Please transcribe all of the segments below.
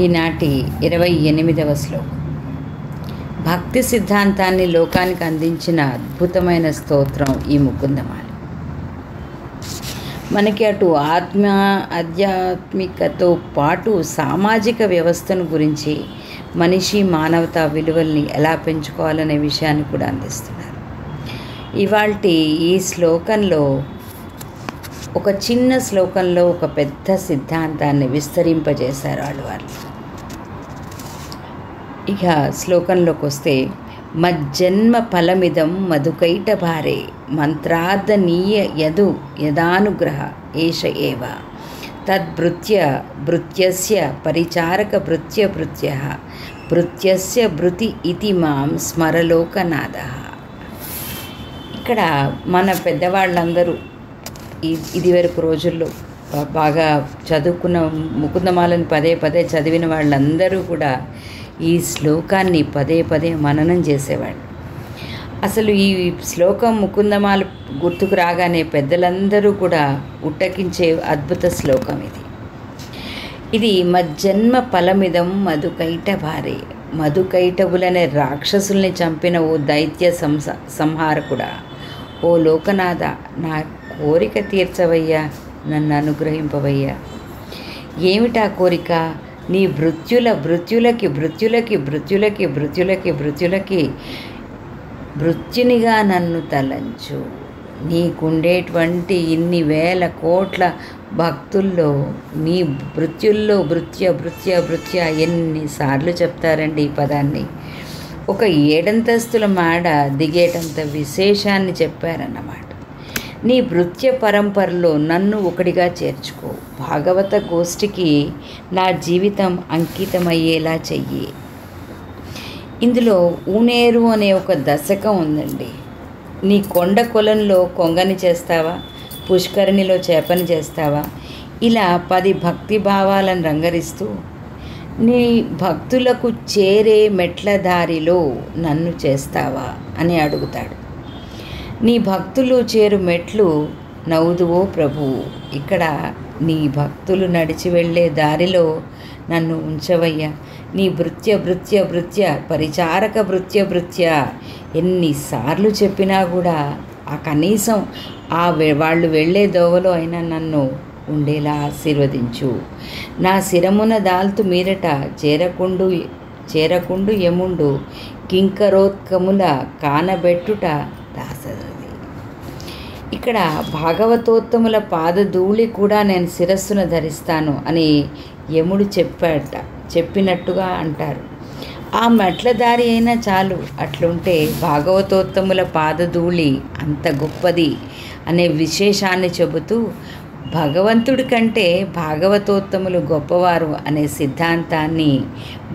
ఈనాటి 28వ శ్లోకం. భక్తి సిద్ధాంతాన్ని లోకానికి అందించిన అద్భుతమైన స్తోత్రం ఈ ముకుందమాల. మనకి అటు ఆధ్యాత్మికతో పాటు సామాజిక వ్యవస్థను గురించి, మనిషి మానవతా విలువల్ని ఎలా పెంచుకోవాలనే విషయాన్ని కూడా అందిస్తున్నారు. ఇవాల్టి ఈ శ్లోకంలో, ఒక చిన్న శ్లోకంలో ఒక పెద్ద సిద్ధాంతాన్ని విస్తరింపజేశారు వాళ్ళు. ఇక శ్లోకంలోకి వస్తే, మజ్జన్మ ఫలమిదం మధుకైట భారే మంత్రార్థనీయ యదానుగ్రహ ఏష ఏవ తద్భృత్యస్య పరిచారక భృత్యస్య భృతి ఇతి మాం స్మరలోకనాథ. ఇక్కడ మన పెద్దవాళ్ళందరూ ఇదివరకు రోజుల్లో బాగా చదువుకున్న ముకుందమాలను పదే పదే చదివిన వాళ్ళందరూ కూడా ఈ శ్లోకాన్ని పదే పదే మననం చేసేవాళ్ళు. అసలు ఈ శ్లోకం ముకుందమాల గుర్తుకు రాగానే పెద్దలందరూ కూడా ఉట్టకించే అద్భుత శ్లోకం ఇది. మజ్జన్మ ఫలమిదం మధుకైట భారే. మధుకైటవులనే రాక్షసుల్ని చంపిన ఓ దైత్య సంహారకుడా, ఓ లోకనాథ, నా కోరిక తీర్చవయ్యా, నన్ను అనుగ్రహింపవయ్యా. ఏమిటా కోరిక? నీ భృత్యునిగా నన్ను తలంచు. నీకుండేటువంటి ఇన్ని వేల కోట్ల భక్తుల్లో నీ భృత్య ఎన్నిసార్లు చెప్తారండి ఈ పదాన్ని. ఒక 7 అంతస్తుల మేడ దిగేటంత విశేషాన్ని చెప్పారన్నమాట. నీ భృత్య పరంపరలో నన్ను ఒకటిగా చేర్చుకో. భాగవత గోష్ఠికి నా జీవితం అంకితమయ్యేలా చెయ్యి. ఇందులో ఊనేరు అనే ఒక దశకం ఉందండి. నీ కొండ కొలంలో కొంగని చేస్తావా, పుష్కరిణిలో చేపని చేస్తావా, ఇలా 10 భక్తి భావాలను రంగరిస్తూ నీ భక్తులకు చేరే మెట్ల దారిలో నన్ను చేస్తావా అని అడుగుతాడు. నీ భక్తులు చేరు మెట్లు నవ్వుదువో ప్రభువు. ఇక్కడ నీ భక్తులు నడిచి వెళ్ళే దారిలో నన్ను ఉంచవయ్యా. నీ భృత్య పరిచారక భృత్య ఎన్నిసార్లు చెప్పినా కూడా ఆ కనీసం వాళ్ళు వెళ్ళే దోవలో అయినా నన్ను ఉండేలా ఆశీర్వదించు. నా శిరమున దాల్తు మీరట చేరకుండు యముండు కింకరోత్కముల కానబెట్టుట దాసది. ఇక్కడ భాగవతోత్తముల పాదధూళి కూడా నేను శిరస్సును ధరిస్తాను అని యముడు చెప్పినట్టుగా అంటారు. ఆ మెట్ల దారి అయినా చాలు. అట్లుంటే భాగవతోత్తముల పాదధూళి అంత గొప్పది అనే విశేషాన్ని చెబుతూ, భగవంతుడి కంటే భాగవతోత్తములు గొప్పవారు అనే సిద్ధాంతాన్ని,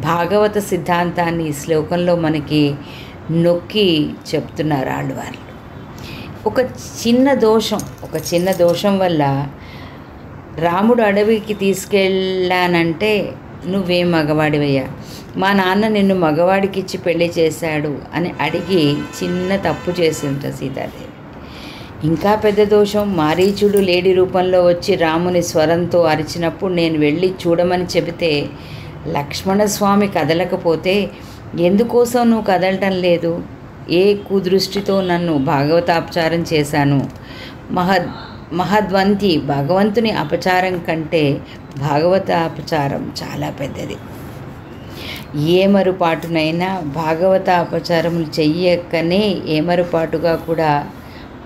భాగవత సిద్ధాంతాన్ని ఈ శ్లోకంలో మనకి నొక్కి చెప్తున్నారు వాళ్ళు. ఒక చిన్న దోషం వల్ల రాముడు అడవికి తీసుకెళ్ళానంటే, నువ్వేం మగవాడివయ్యా, మా నాన్న నిన్ను మగవాడికిచ్చి పెళ్లి చేశాడు అని అడిగి చిన్న తప్పు చేసింట సీతాదేవి. ఇంకా పెద్ద దోషం, మారీచుడు లేడి రూపంలో వచ్చి రాముని స్వరంతో అరిచినప్పుడు నేను వెళ్ళి చూడమని చెబితే లక్ష్మణస్వామి కదలకపోతే ఎందుకోసం నువ్వు కదలటం లేదు? ఏ కుదృష్టితో నన్ను భాగవతాపచారం చేశాను? మహద్వంతి భగవంతుని అపచారం కంటే భాగవత అపచారం చాలా పెద్దది. ఏమరుపాటునైనా భాగవత అపచారములు చెయ్యకనే ఏమరుపాటుగా కూడా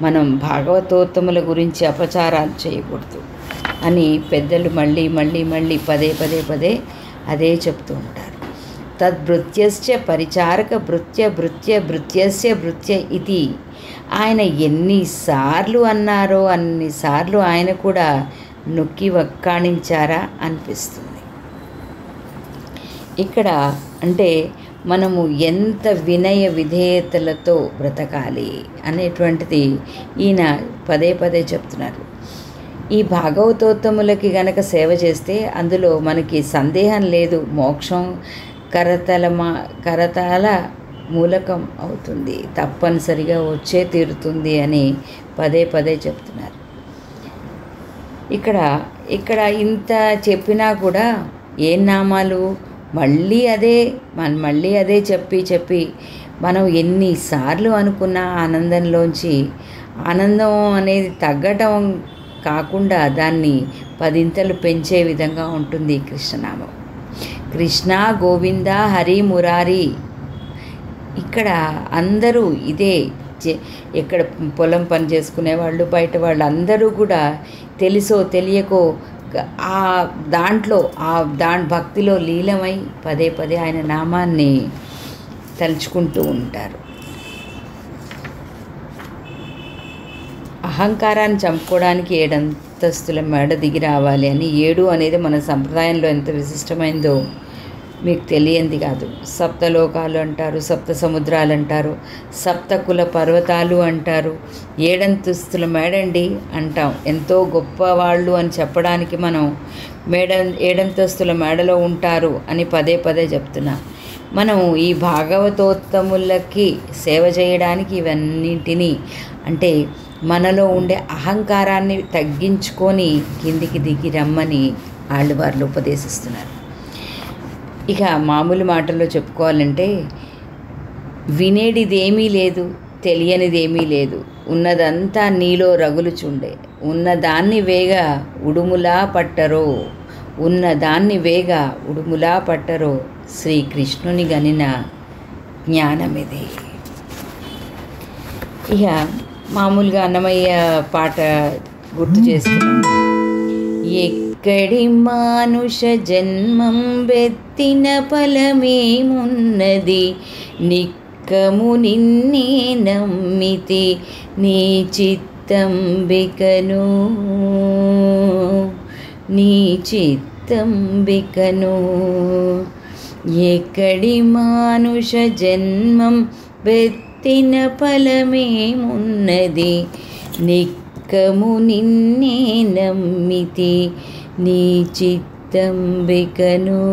మనం భాగవతోత్తముల గురించి అపచారాలు చేయకూడదు అని పెద్దలు మళ్ళీ పదే అదే చెప్తూ ఉంటారు. తద్భృత్యస్య పరిచారక భృత్యస్య భృత్య ఇది. ఆయన ఎన్నిసార్లు అన్నారో అన్నిసార్లు ఆయన కూడా నొక్కి వక్కాణించారా అనిపిస్తుంది. ఇక్కడ అంటే మనము ఎంత వినయ విధేయతలతో బ్రతకాలి అనేటువంటిది ఈయన పదే చెప్తున్నారు. ఈ భాగవతోత్తములకి గనక సేవ చేస్తే అందులో మనకి సందేహం లేదు, మోక్షం కరతాల మూలకం అవుతుంది, తప్పనిసరిగా వచ్చే తీరుతుంది అని పదే చెప్తున్నారు. ఇక్కడ ఇంత చెప్పినా కూడా ఏం నామాలు? మళ్ళీ అదే చెప్పి మనం ఎన్నిసార్లు అనుకున్న ఆనందంలోంచి ఆనందం అనేది తగ్గటం కాకుండా దాన్ని పదింతలు పెంచే విధంగా ఉంటుంది కృష్ణనామం. కృష్ణ గోవింద హరి మురారి. ఇక్కడ అందరూ ఇదే ఎక్కడ పొలం పని చేసుకునే వాళ్ళు, బయట వాళ్ళు అందరూ కూడా తెలుసో తెలియకో దాని భక్తిలో లీలమై పదే పదే ఆయన నామాన్ని తలుచుకుంటూ ఉంటారు. అహంకారాన్ని చంపుకోవడానికి 7 అంతస్తుల మేడ దిగి రావాలి అని, 7 అనేది మన సంప్రదాయంలో ఎంత విశిష్టమైందో మీకు తెలియంది కాదు. సప్తలోకాలు అంటారు, సప్త సముద్రాలు అంటారు, సప్తకుల పర్వతాలు అంటారు. 7 అంతస్తుల మేడండి అంటాం. ఎంతో గొప్పవాళ్ళు అని చెప్పడానికి మనం 7 అంతస్తుల మేడలో ఉంటారు అని పదే పదే చెప్తున్నాం. మనం ఈ భాగవతోత్తములకి సేవ చేయడానికి ఇవన్నింటినీ, అంటే మనలో ఉండే అహంకారాన్ని తగ్గించుకొని కిందికి దిగి రమ్మని వాళ్ళు ఉపదేశిస్తున్నారు. ఇక మామూలు మాటల్లో చెప్పుకోవాలంటే, వినేడిదేమీ లేదు, తెలియనిదేమీ లేదు, ఉన్నదంతా నీలో రగులుచుండే, ఉన్నదాన్ని వేగా ఉడుములా పట్టరో శ్రీకృష్ణుని గనిన జ్ఞానమిది. ఇక మామూలుగా అన్నమయ్య పాట గుర్తు చేసుకున్నాను. ఎక్కడి మానుష జన్మం బెత్తిన ఫలమేమున్నది, నిక్కము నిన్నే నమ్మితి నీ చిత్తంబికను. ఎక్కడి మానుష జన్మం బెత్తిన ఫలమేమున్నది, నిక్కము నిన్నే నమ్మితి నీ చిత్తంబికను.